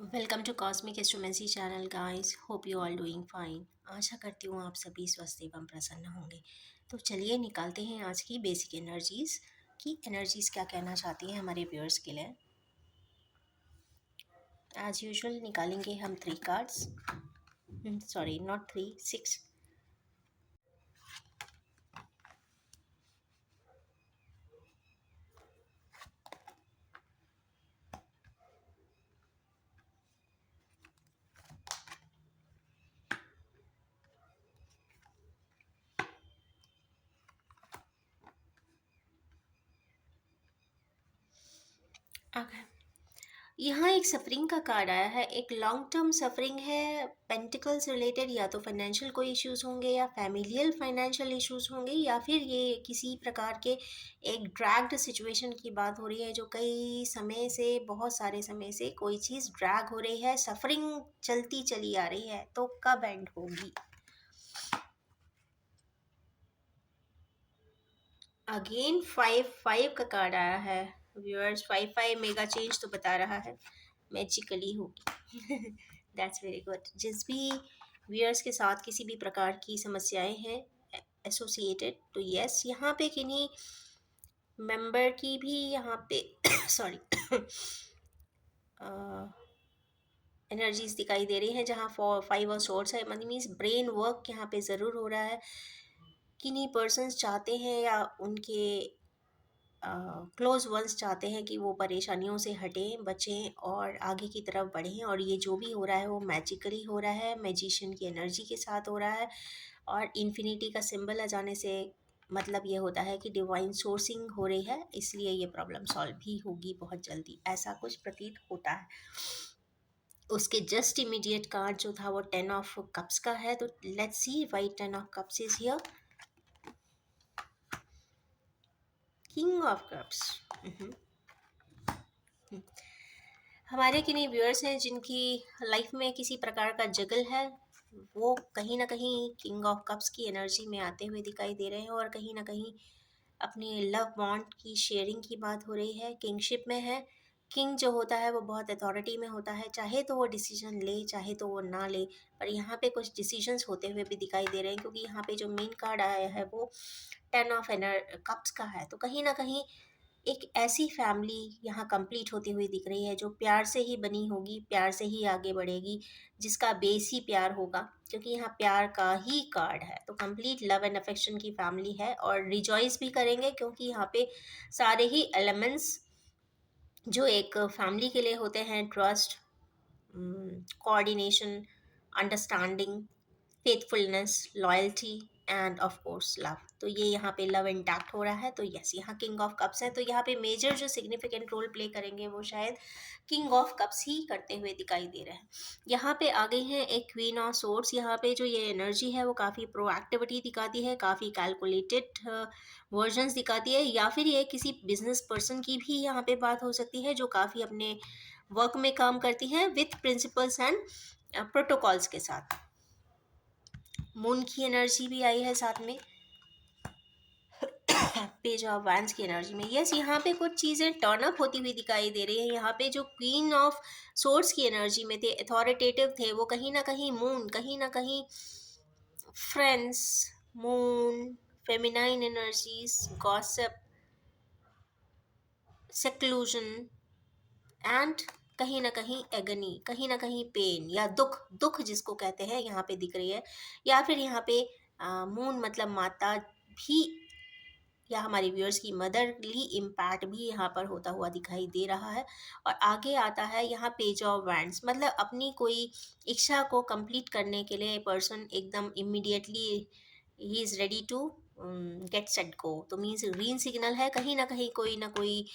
Welcome to cosmic astromancy channel guys. Hope you all doing fine. आशा करती हूँ आप सभी स्वस्थ एवं प्रसन्न होंगे। तो चलिए निकालते हैं आज की बेसिक एनर्जीज की एनर्जीज क्या कहना चाहती हैं हमारे व्यूअर्स के लिए। एज यूजुअल निकालेंगे हम 3 कार्ड्स, सॉरी नॉट 3, 6। ओके, यहाँ एक सफरिंग का कार्ड आया है। एक लॉन्ग टर्म सफरिंग है, पेंटिकल से रिलेटेड। या तो फाइनेंशियल कोई इश्यूज होंगे या फैमिलियल फाइनेंशियल इश्यूज होंगे, या फिर ये किसी प्रकार के एक ड्रैग्ड सिचुएशन की बात हो रही है जो कई समय से, बहुत सारे समय से कोई चीज़ ड्रैग हो रही है, सफरिंग चलती चली आ रही है। तो कब एंड होगी? अगेन 5 का कार्ड आया है व्यूअर्स। 5 मेगा चेंज तो बता रहा है, मैजिकली होगी। That's very good. जिस भी व्यूअर्स के साथ किसी भी प्रकार की समस्याएं हैं एसोसिएटेड, तो यस, यहाँ पे किन्हीं मेंबर की भी यहाँ पे सॉरी एनर्जीज दिखाई दे रही हैं। जहाँ 5 और सोर्स है, मतलब मीन्स ब्रेन वर्क यहाँ पे ज़रूर हो रहा है। किन्हीं पर्सन्स चाहते हैं या उनके क्लोज वंस चाहते हैं कि वो परेशानियों से हटें, बचें और आगे की तरफ बढ़ें। और ये जो भी हो रहा है वो मैजिकली हो रहा है, मैजिशियन की एनर्जी के साथ हो रहा है। और इन्फिनिटी का सिंबल आ जाने से मतलब ये होता है कि डिवाइन सोर्सिंग हो रही है, इसलिए ये प्रॉब्लम सॉल्व भी होगी बहुत जल्दी, ऐसा कुछ प्रतीत होता है। उसके जस्ट इमीडिएट कार्ड जो था वो 10 ऑफ कप्स का है। तो let's see why 10 of cups is here. King of cups. हमारे किन्हीं व्यूअर्स हैं जिनकी लाइफ में किसी प्रकार का जगल है, वो कहीं ना कहीं किंग ऑफ कप्स की एनर्जी में आते हुए दिखाई दे रहे हैं। और कहीं ना कहीं अपने लव बॉन्ड की शेयरिंग की बात हो रही है, किंगशिप में है। किंग जो होता है वो बहुत अथॉरिटी में होता है, चाहे तो वो डिसीजन ले चाहे तो वो ना ले। पर यहाँ पे कुछ डिसीजंस होते हुए भी दिखाई दे रहे हैं, क्योंकि यहाँ पे जो मेन कार्ड आया है वो 10 ऑफ कप्स का है। तो कहीं ना कहीं एक ऐसी फैमिली यहाँ कंप्लीट होती हुई दिख रही है जो प्यार से ही बनी होगी, प्यार से ही आगे बढ़ेगी, जिसका बेस ही प्यार होगा, क्योंकि यहाँ प्यार का ही कार्ड है। तो कंप्लीट लव एंड अफेक्शन की फैमिली है और रिजॉइस भी करेंगे, क्योंकि यहाँ पे सारे ही एलिमेंट्स जो एक फैमिली के लिए होते हैं, trust, coordination, understanding, faithfulness, loyalty end of course love, तो ये यहाँ पे लव इंटैक्ट हो रहा है। तो यस, यहाँ किंग ऑफ कप्स है। तो यहाँ पे मेजर जो सिग्निफिकेंट रोल प्ले करेंगे वो शायद किंग ऑफ कप्स ही करते हुए दिखाई दे रहे हैं। यहाँ पे आ गई हैं एक क्वीन ऑफ सोर्ड्स। यहाँ पे जो ये एनर्जी है वो काफ़ी प्रोएक्टिविटी दिखाती है, काफ़ी कैलकुलेटेड वर्जन्स दिखाती है। या फिर ये किसी बिजनेस पर्सन की भी यहाँ पे बात हो सकती है जो काफ़ी अपने वर्क में काम करती है विथ प्रिंसिपल्स एंड प्रोटोकॉल्स के साथ। मून की एनर्जी भी आई है साथ में, पेज ऑफ वैंड्स की एनर्जी में। यस, यहाँ पे कुछ चीज़ें टर्न अप होती हुई दिखाई दे रही है। यहाँ पे जो क्वीन ऑफ सोर्ड्स की एनर्जी में थे, अथॉरिटेटिव थे, वो कहीं ना कहीं मून, कहीं ना कहीं friends, moon, feminine energies, gossip, seclusion and कहीं ना कहीं एगनी, कहीं ना कहीं पेन या दुख, दुख जिसको कहते हैं यहाँ पे दिख रही है। या फिर यहाँ पे मून मतलब माता भी, या हमारी व्यूअर्स की मदरली इम्पैक्ट भी यहाँ पर होता हुआ दिखाई दे रहा है। और आगे आता है यहाँ पेज ऑफ वैंड्स, मतलब अपनी कोई इच्छा को कंप्लीट करने के लिए पर्सन एकदम इमीडिएटली ही is ready to get set go. तो मीन्स ग्रीन सिग्नल है, कहीं ना कोई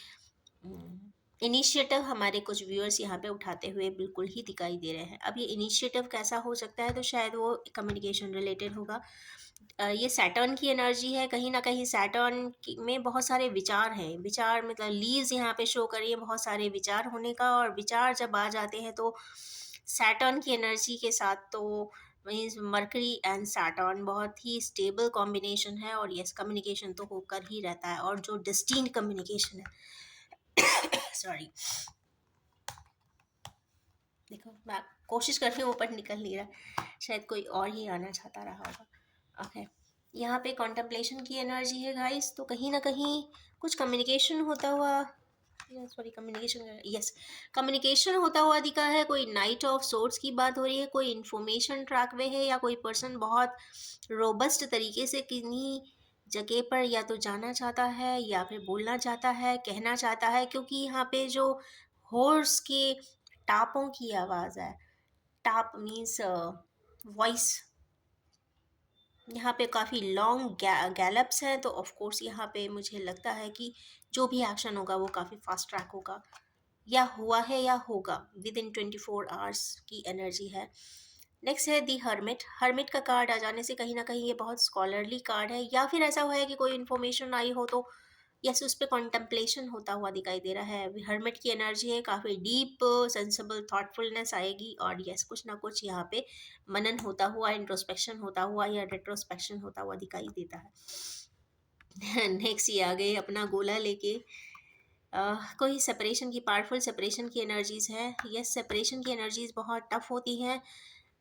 इनिशिएटिव हमारे कुछ व्यूअर्स यहाँ पे उठाते हुए बिल्कुल ही दिखाई दे रहे हैं। अब ये इनिशिएटिव कैसा हो सकता है, तो शायद वो कम्युनिकेशन रिलेटेड होगा। ये सैटर्न की एनर्जी है, कहीं ना कहीं सैटर्न में बहुत सारे विचार हैं। विचार मतलब लीव्स यहाँ पे शो कर रही है बहुत सारे विचार होने का। और विचार जब आ जाते हैं तो सैटर्न की एनर्जी के साथ, तो मीन्स मरकरी एंड सैटर्न बहुत ही स्टेबल कॉम्बिनेशन है। और यस, कम्युनिकेशन तो होकर ही रहता है। और जो डिस्टिंक्ट कम्युनिकेशन है सॉरी, देखो मैं कोशिश कर रही हूँ, ऊपर निकल नहीं रहा, शायद कोई और ही आना चाहता रहा होगा। ओके, यहाँ पे कॉन्टेम्पलेशन की एनर्जी है गाइस, तो कहीं ना कहीं कुछ कम्युनिकेशन होता हुआ, सॉरी कम्युनिकेशन, यस, कम्युनिकेशन होता हुआ दिखा है। कोई नाइट ऑफ सोर्ट्स की बात हो रही है, कोई इन्फॉर्मेशन ट्रैक वे है, या कोई पर्सन बहुत रोबस्ट तरीके से किन्हीं जगह पर या तो जाना चाहता है या फिर बोलना चाहता है, कहना चाहता है, क्योंकि यहाँ पे जो हॉर्स के टापों की आवाज़ है, टाप मीन्स वॉइस, यहाँ पे काफ़ी लॉन्ग गैलप्स हैं, तो ऑफ कोर्स यहाँ पे मुझे लगता है कि जो भी एक्शन होगा वो काफ़ी फास्ट ट्रैक होगा, या हुआ है या होगा, विद इन 24 आवर्स की एनर्जी है। नेक्स्ट है दी हर्मिट। हर्मिट का कार्ड आ जाने से कहीं ना कहीं ये बहुत स्कॉलरली कार्ड है, या फिर ऐसा हुआ है कि कोई इन्फॉर्मेशन आई हो तो यस उस पर कॉन्टम्पलेशन होता हुआ दिखाई दे रहा है। हर्मिट की एनर्जी है, काफ़ी डीप सेंसिबल थॉटफुलनेस आएगी, और यस कुछ ना कुछ यहाँ पे मनन होता हुआ, इंट्रोस्पेक्शन होता हुआ या रेट्रोस्पेक्शन होता हुआ दिखाई देता है। नेक्स्ट ये आ गए अपना गोला लेके। कोई सेपरेशन की, पावरफुल सेपरेशन की एनर्जीज है। यस, सेपरेशन की एनर्जीज बहुत टफ होती हैं,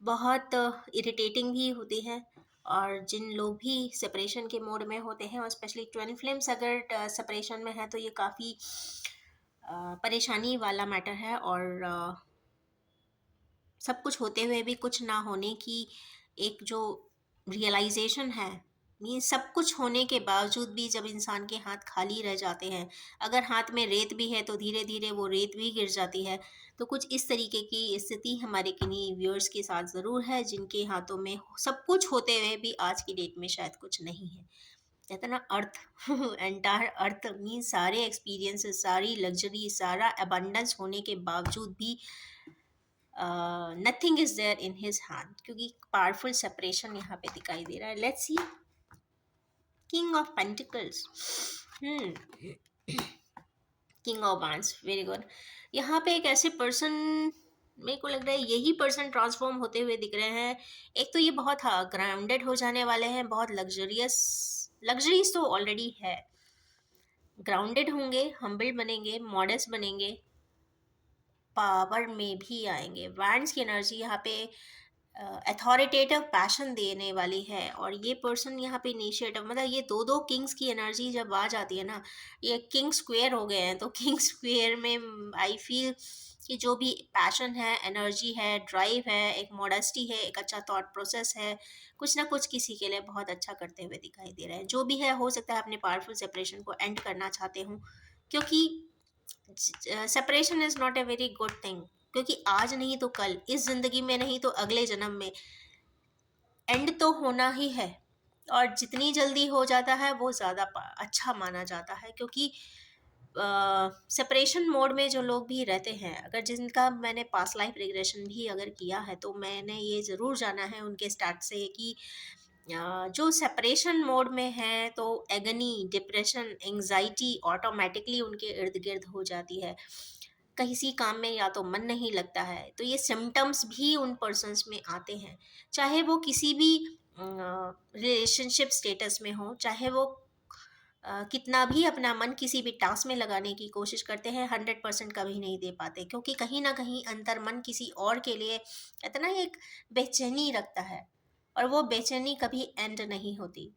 बहुत इरिटेटिंग भी होती हैं, और जिन लोग भी सेपरेशन के मोड में होते हैं, और स्पेशली ट्विन फ्लेम्स अगर सेपरेशन में है तो ये काफ़ी परेशानी वाला मैटर है, और सब कुछ होते हुए भी कुछ ना होने की एक जो रियलाइजेशन है, मीन सब कुछ होने के बावजूद भी जब इंसान के हाथ खाली रह जाते हैं, अगर हाथ में रेत भी है तो धीरे धीरे वो रेत भी गिर जाती है। तो कुछ इस तरीके की स्थिति हमारे किन्हीं व्यूअर्स के साथ ज़रूर है, जिनके हाथों में सब कुछ होते हुए भी आज की डेट में शायद कुछ नहीं है। कहते हैं ना, अर्थ, एंटायर अर्थ मीन सारे एक्सपीरियंसेस, सारी लग्जरी, सारा अबंडेंस होने के बावजूद भी nothing is there in his hand, क्योंकि पावरफुल सेपरेशन यहाँ पे दिखाई दे रहा है। Let's see, king of pentacles, king of wands, very good. यहाँ पे एक ऐसे पर्सन, मेरे को लग रहा है यही पर्सन ट्रांसफॉर्म होते हुए दिख रहे हैं। एक तो ये बहुत ग्राउंडेड हो जाने वाले हैं, बहुत लग्जरियस, लग्जरीज तो ऑलरेडी है, ग्राउंडेड होंगे, हम्बल बनेंगे, मॉडेस्ट बनेंगे, पावर में भी आएंगे। वैंड्स की एनर्जी यहाँ पे अथॉरिटेटिव पैशन देने वाली है, और ये पर्सन यहाँ पे इनिशिएटिव, मतलब ये दो दो किंग्स की एनर्जी जब आ जाती है ना, ये किंग स्क्वेयर हो गए हैं, तो किंग स्क्वेयर में आई फील कि जो भी पैशन है, एनर्जी है, ड्राइव है, एक मॉडेस्टी है, एक अच्छा थॉट प्रोसेस है, कुछ ना कुछ किसी के लिए बहुत अच्छा करते हुए दिखाई दे रहा है। जो भी है, हो सकता है अपने पावरफुल सेपरेशन को एंड करना चाहते हूँ, क्योंकि separation is not a very good thing, क्योंकि आज नहीं तो कल, इस जिंदगी में नहीं तो अगले जन्म में एंड तो होना ही है, और जितनी जल्दी हो जाता है वो ज़्यादा अच्छा माना जाता है, क्योंकि सेपरेशन मोड में जो लोग भी रहते हैं, अगर जिनका मैंने पास्ट लाइफ रिग्रेशन भी अगर किया है, तो मैंने ये ज़रूर जाना है उनके स्टार्ट से कि जो सेपरेशन मोड में है तो एगनी, डिप्रेशन, एंजाइटी ऑटोमेटिकली उनके इर्द गिर्द हो जाती है। किसी काम में या तो मन नहीं लगता है, तो ये सिम्टम्स भी उन पर्सन्स में आते हैं, चाहे वो किसी भी रिलेशनशिप स्टेटस में हो, चाहे वो कितना भी अपना मन किसी भी टास्क में लगाने की कोशिश करते हैं, 100% कभी नहीं दे पाते, क्योंकि कहीं ना कहीं अंतर मन किसी और के लिए इतना एक बेचैनी रखता है, और वो बेचैनी कभी एंड नहीं होती।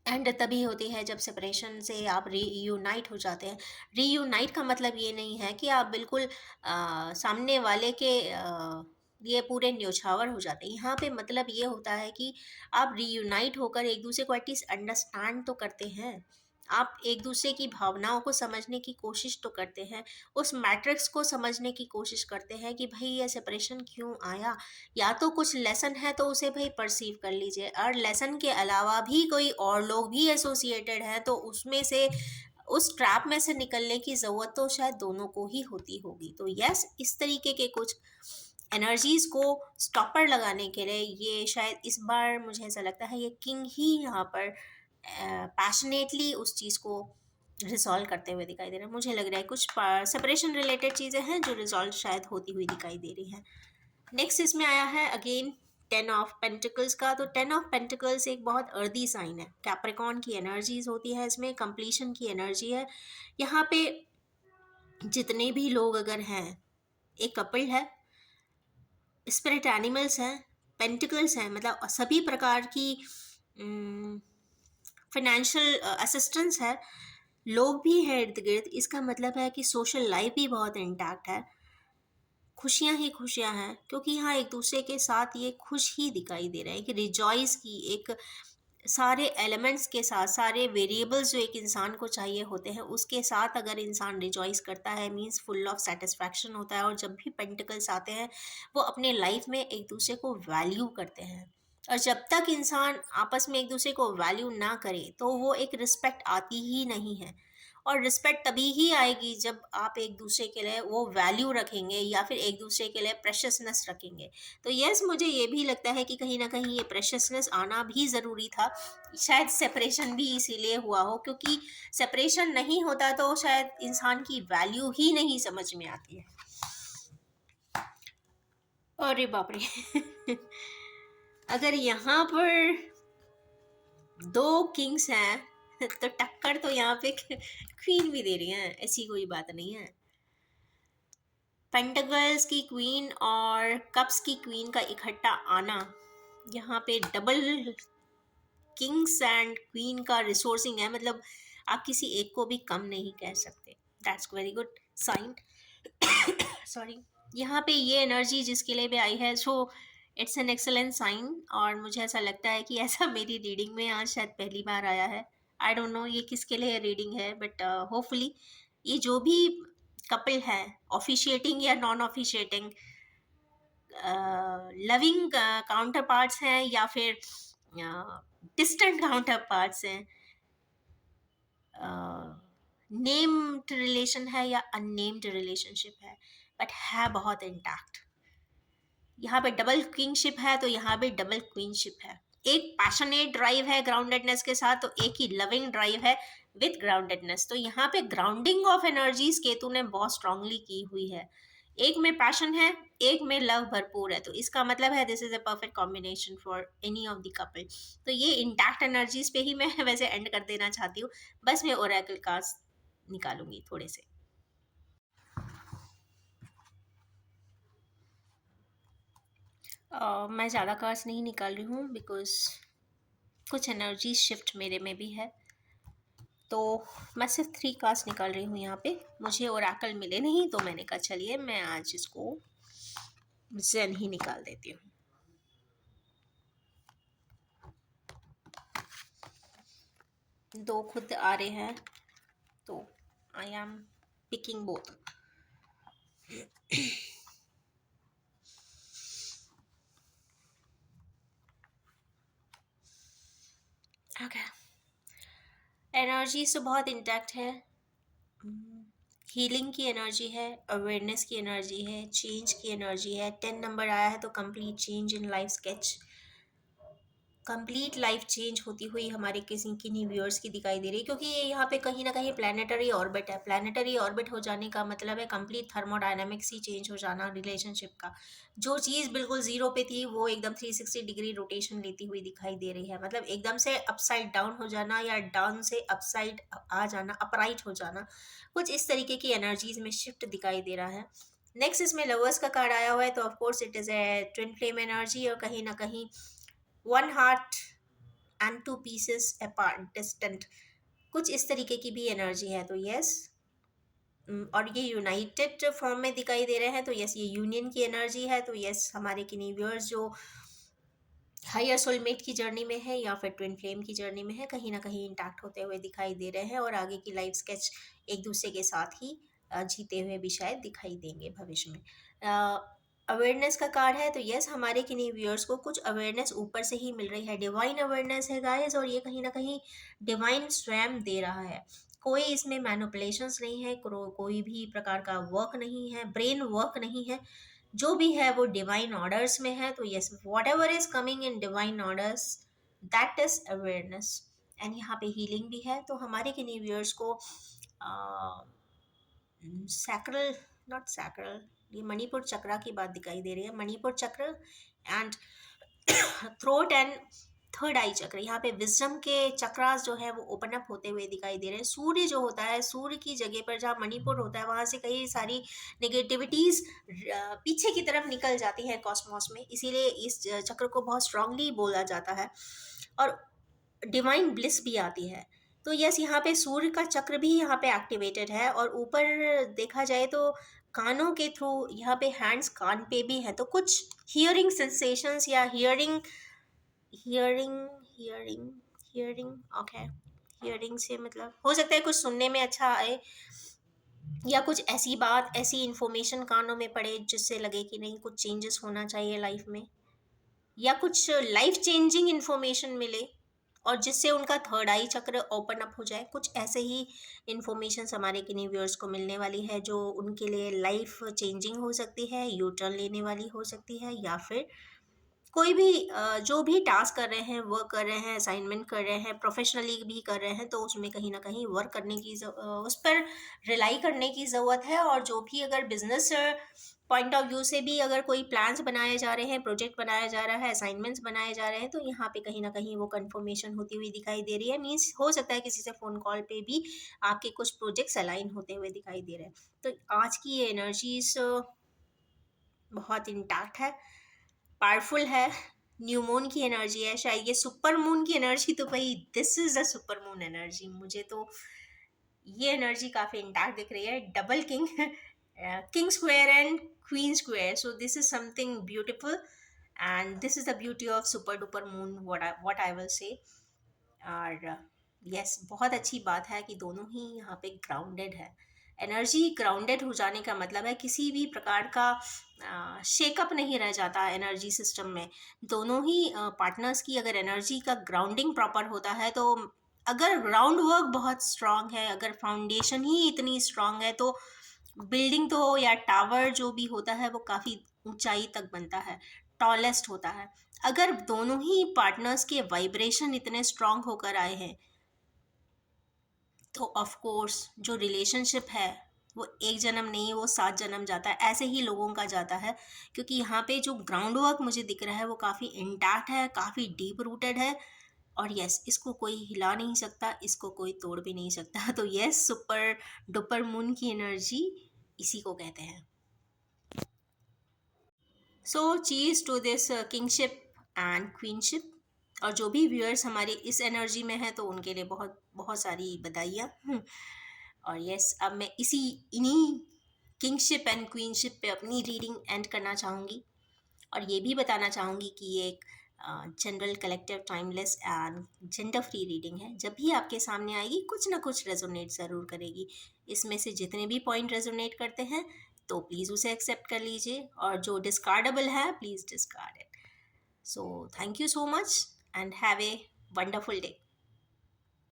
एंड तभी होती है जब सेपरेशन से आप रीयूनाइट हो जाते हैं। रीयूनाइट का मतलब ये नहीं है कि आप बिल्कुल सामने वाले के ये पूरे न्योछावर हो जाते हैं। यहाँ पे मतलब ये होता है कि आप रीयूनाइट होकर एक दूसरे को एटलीस्ट अंडरस्टैंड तो करते हैं, आप एक दूसरे की भावनाओं को समझने की कोशिश तो करते हैं, उस मैट्रिक्स को समझने की कोशिश करते हैं कि भाई ये सेपरेशन क्यों आया, या तो कुछ लेसन है तो उसे भाई परसीव कर लीजिए, और लेसन के अलावा भी कोई और लोग भी एसोसिएटेड हैं, तो उसमें से उस ट्रैप में से निकलने की ज़रूरत तो शायद दोनों को ही होती होगी। तो यस, इस तरीके के कुछ एनर्जीज को स्टॉपर लगाने के लिए ये शायद इस बार मुझे ऐसा लगता है ये किंग ही यहाँ पर पैशनेटली उस चीज़ को रिजॉल्व करते हुए दिखाई दे रहा है। मुझे लग रहा है कुछ सेपरेशन रिलेटेड चीज़ें हैं जो रिजॉल्व शायद होती हुई दिखाई दे रही हैं। नेक्स्ट इसमें आया है अगेन टेन ऑफ पेंटिकल्स का। तो टेन ऑफ पेंटिकल्स एक बहुत अर्दी साइन है, कैप्रिकॉर्न की एनर्जीज होती है इसमें, कंप्लीशन की एनर्जी है। यहाँ पे जितने भी लोग अगर हैं, एक कपल है, स्पिरिट एनिमल्स हैं, पेंटिकल्स हैं, मतलब सभी प्रकार की फाइनेंशियल असिस्टेंस है, लोग भी हैं इर्द गिर्द। इसका मतलब है कि सोशल लाइफ भी बहुत इंटैक्ट है, खुशियां ही खुशियां हैं, क्योंकि यहाँ एक दूसरे के साथ ये खुश ही दिखाई दे रहे हैं कि रिजॉइस की एक सारे एलिमेंट्स के साथ, सारे वेरिएबल्स जो एक इंसान को चाहिए होते हैं उसके साथ अगर इंसान रिजॉइस करता है मीन्स फुल ऑफ सेटिस्फैक्शन होता है। और जब भी पेंटिकल्स आते हैं वो अपने लाइफ में एक दूसरे को वैल्यू करते हैं। और जब तक इंसान आपस में एक दूसरे को वैल्यू ना करे तो वो एक रिस्पेक्ट आती ही नहीं है। और रिस्पेक्ट तभी ही आएगी जब आप एक दूसरे के लिए वो वैल्यू रखेंगे या फिर एक दूसरे के लिए प्रेशसनेस रखेंगे। तो यस, मुझे ये भी लगता है कि कहीं ना कहीं ये प्रेशसनेस आना भी ज़रूरी था। शायद सेपरेशन भी इसीलिए हुआ हो, क्योंकि सेपरेशन नहीं होता तो शायद इंसान की वैल्यू ही नहीं समझ में आती है। अरे बाप रे अगर यहाँ पर दो किंग्स हैं तो टक्कर तो यहाँ पे क्वीन भी दे रही है, ऐसी कोई बात नहीं है। पेंटाकल्स की क्वीन और कप्स की क्वीन का इकट्ठा आना, यहाँ पे डबल किंग्स एंड क्वीन का रिसोर्सिंग है, मतलब आप किसी एक को भी कम नहीं कह सकते। That's very good sign. Sorry, यहाँ पे ये एनर्जी जिसके लिए भी आई है, so it's an excellent sign. और मुझे ऐसा लगता है कि ऐसा मेरी रीडिंग में आज शायद पहली बार आया है। आई डोंट नो ये किसके लिए रीडिंग है, बट होपफुली ये जो भी कपल है, ऑफिशिएटिंग या non officiating, loving counter parts हैं या फिर डिस्टेंट काउंटर पार्ट्स हैं, नेम्ड रिलेशन है या अननेम्ड रिलेशनशिप है, बट है बहुत इंटैक्ट। यहाँ पे डबल किंगशिप है तो यहाँ पे डबल क्वीनशिप है। एक पैशनेट ड्राइव है ग्राउंडेडनेस के साथ, तो एक ही लविंग ड्राइव है विथ ग्राउंडेडनेस। तो यहाँ पे ग्राउंडिंग ऑफ एनर्जीज केतु ने बहुत स्ट्रांगली की हुई है। एक में पैशन है, एक में लव भरपूर है, तो इसका मतलब है this is a perfect combination for any of the couple. तो ये इंटैक्ट एनर्जीज पे ही मैं वैसे एंड कर देना चाहती हूँ। बस मैं ओरेकल कार्ड्स निकालूंगी थोड़े से। मैं ज़्यादा कार्ड्स नहीं निकाल रही हूँ बिकॉज कुछ एनर्जी शिफ्ट मेरे में भी है, तो मैं सिर्फ 3 कार्ड्स निकाल रही हूँ यहाँ पे। मुझे ओरेकल मिले नहीं तो मैंने कहा चलिए मैं आज इसको जेन ही निकाल देती हूँ। दो खुद आ रहे हैं तो I am picking both. Okay, energy तो बहुत इंटैक्ट है। हीलिंग की एनर्जी है, अवेयरनेस की एनर्जी है, चेंज की एनर्जी है। 10 नंबर आया है तो complete change in life sketch, complete life change होती हुई हमारे किसी किन्हीं व्यूअर्स की दिखाई दे रही है, क्योंकि ये यहाँ पे कहीं ना कहीं प्लानिटरी ऑर्बिट है। प्लानिटरी ऑर्बिट हो जाने का मतलब है कंप्लीट थर्मोडायनामिक्स ही चेंज हो जाना रिलेशनशिप का। जो चीज़ बिल्कुल जीरो पे थी वो एकदम 360 डिग्री रोटेशन लेती हुई दिखाई दे रही है, मतलब एकदम से अपसाइड डाउन हो जाना या डाउन से अपसाइड आ जाना, अपराइट हो जाना, कुछ इस तरीके की एनर्जीज में शिफ्ट दिखाई दे रहा है। नेक्स्ट इसमें लवर्स का कार्ड आया हुआ है, तो of course it is a twin flame energy, और कहीं ना कहीं one heart and two pieces apart distant, कुछ इस तरीके की भी एनर्जी है। तो यस, और ये यूनाइटेड फॉर्म में दिखाई दे रहे हैं, तो यस ये यूनियन की एनर्जी है। तो यस, हमारे किन्हीं व्यूअर्स जो हायर सोलमेट की जर्नी में है या फिर ट्विन फ्लेम की जर्नी में है, कहीं ना कहीं इंटैक्ट होते हुए दिखाई दे रहे हैं, और आगे की लाइफ स्केच एक दूसरे के साथ ही जीते हुए भी शायद दिखाई देंगे भविष्य में। अवेयरनेस का कार्ड है, तो यस हमारे किन्हीं व्यूअर्स को कुछ अवेयरनेस ऊपर से ही मिल रही है, डिवाइन अवेयरनेस है गाइस, और ये कहीं ना कहीं डिवाइन स्वयं दे रहा है। कोई इसमें मैनिपुलेशंस नहीं है, कोई भी प्रकार का वर्क नहीं है, ब्रेन वर्क नहीं है, जो भी है वो डिवाइन ऑर्डर्स में है। तो yes, what ever is coming in divine orders, that is awareness. And यहाँ पे हीलिंग भी है, तो हमारे किन्हीं व्यूअर्स को सैक्रल, नॉट सैक्रल, ये मणिपुर चक्रा की बात दिखाई दे रही है, मणिपुर चक्र एंड थ्रोट एंड थर्ड आई चक्र, यहाँ पे विजडम के चक्रास जो है वो ओपन अप होते हुए दिखाई दे रहे हैं। सूर्य जो होता है, सूर्य की जगह पर जहाँ मणिपुर होता है वहाँ से कई सारी नेगेटिविटीज पीछे की तरफ निकल जाती है कॉस्मोस में, इसीलिए इस चक्र को बहुत स्ट्रांगली बोला जाता है। और डिवाइन ब्लिस भी आती है। तो यस, यहाँ पे सूर्य का चक्र भी यहाँ पे एक्टिवेटेड है। और ऊपर देखा जाए तो कानों के थ्रू यहाँ पे हैंड्स कान पे भी है, तो कुछ हियरिंग सेंसेशंस या hearing hearing hearing hearing okay, hearing से मतलब हो सकता है कुछ सुनने में अच्छा आए, या कुछ ऐसी बात, ऐसी इंफॉर्मेशन कानों में पड़े जिससे लगे कि नहीं कुछ चेंजेस होना चाहिए लाइफ में, या कुछ लाइफ चेंजिंग इंफॉर्मेशन मिले और जिससे उनका थर्ड आई चक्र ओपन अप हो जाए। कुछ ऐसे ही इंफॉर्मेशन हमारे किन्हीं व्यूअर्स को मिलने वाली है जो उनके लिए लाइफ चेंजिंग हो सकती है, यू टर्न लेने वाली हो सकती है, या फिर कोई भी जो भी टास्क कर रहे हैं, वर्क कर रहे हैं, असाइनमेंट कर रहे हैं, प्रोफेशनली भी कर रहे हैं, तो उसमें कहीं ना कहीं वर्क करने की उस पर रिलाई करने की ज़रूरत है। और जो भी अगर बिजनेस पॉइंट ऑफ व्यू से भी अगर कोई प्लान्स बनाए जा रहे हैं, प्रोजेक्ट बनाया जा रहा है, असाइनमेंट्स बनाए जा रहे हैं, तो यहाँ पे कहीं ना कहीं वो कंफर्मेशन होती हुई दिखाई दे रही है। मीन्स हो सकता है किसी से फ़ोन कॉल पे भी आपके कुछ प्रोजेक्ट्स अलाइन होते हुए दिखाई दे रहे हैं। तो आज की ये एनर्जीज बहुत इंटैक्ट है, पावरफुल है। न्यू मून की एनर्जी है, शायद ये सुपर मून की एनर्जी, तो भाई this is the super moon energy. मुझे तो ये एनर्जी काफी इंटैक्ट दिख रही है। Double king, king square and queen square, so this is something beautiful and this is the beauty of super duper moon, what I will say. और yes, बहुत अच्छी बात है कि दोनों ही यहाँ पे ग्राउंडेड है। एनर्जी ग्राउंडेड हो जाने का मतलब है किसी भी प्रकार का शेकअप नहीं रह जाता एनर्जी सिस्टम में। दोनों ही पार्टनर्स की अगर एनर्जी का ग्राउंडिंग प्रॉपर होता है, तो अगर ग्राउंड वर्क बहुत स्ट्रांग है, अगर फाउंडेशन ही इतनी स्ट्रांग है, तो बिल्डिंग तो या टावर जो भी होता है वो काफ़ी ऊंचाई तक बनता है, टॉलेस्ट होता है। अगर दोनों ही पार्टनर्स के वाइब्रेशन इतने स्ट्रांग होकर आए हैं, तो ऑफ कोर्स जो रिलेशनशिप है वो एक जन्म नहीं, वो 7 जन्म जाता है, ऐसे ही लोगों का जाता है। क्योंकि यहाँ पे जो ग्राउंड वर्क मुझे दिख रहा है वो काफ़ी इंटैक्ट है, काफ़ी डीप रूटेड है। और यस, इसको कोई हिला नहीं सकता, इसको कोई तोड़ भी नहीं सकता। तो यस, सुपर डुपर मून की एनर्जी इसी को कहते हैं। सो चीज टू दिस किंगशिप एंड क्वीनशिप। और जो भी व्यूअर्स हमारे इस एनर्जी में हैं, तो उनके लिए बहुत बहुत सारी बधाइयाँ। और यस, अब मैं इन्हीं किंगशिप एंड क्वीनशिप पे अपनी रीडिंग एंड करना चाहूँगी। और ये भी बताना चाहूँगी कि ये एक general, collective, timeless and gender free reading है। जब भी आपके सामने आएगी कुछ ना कुछ रेजोनेट ज़रूर करेगी। इसमें से जितने भी पॉइंट रेजोनेट करते हैं तो प्लीज़ उसे एक्सेप्ट कर लीजिए, और जो डिस्कार्डेबल है please discard it. So thank you so much and have a wonderful day.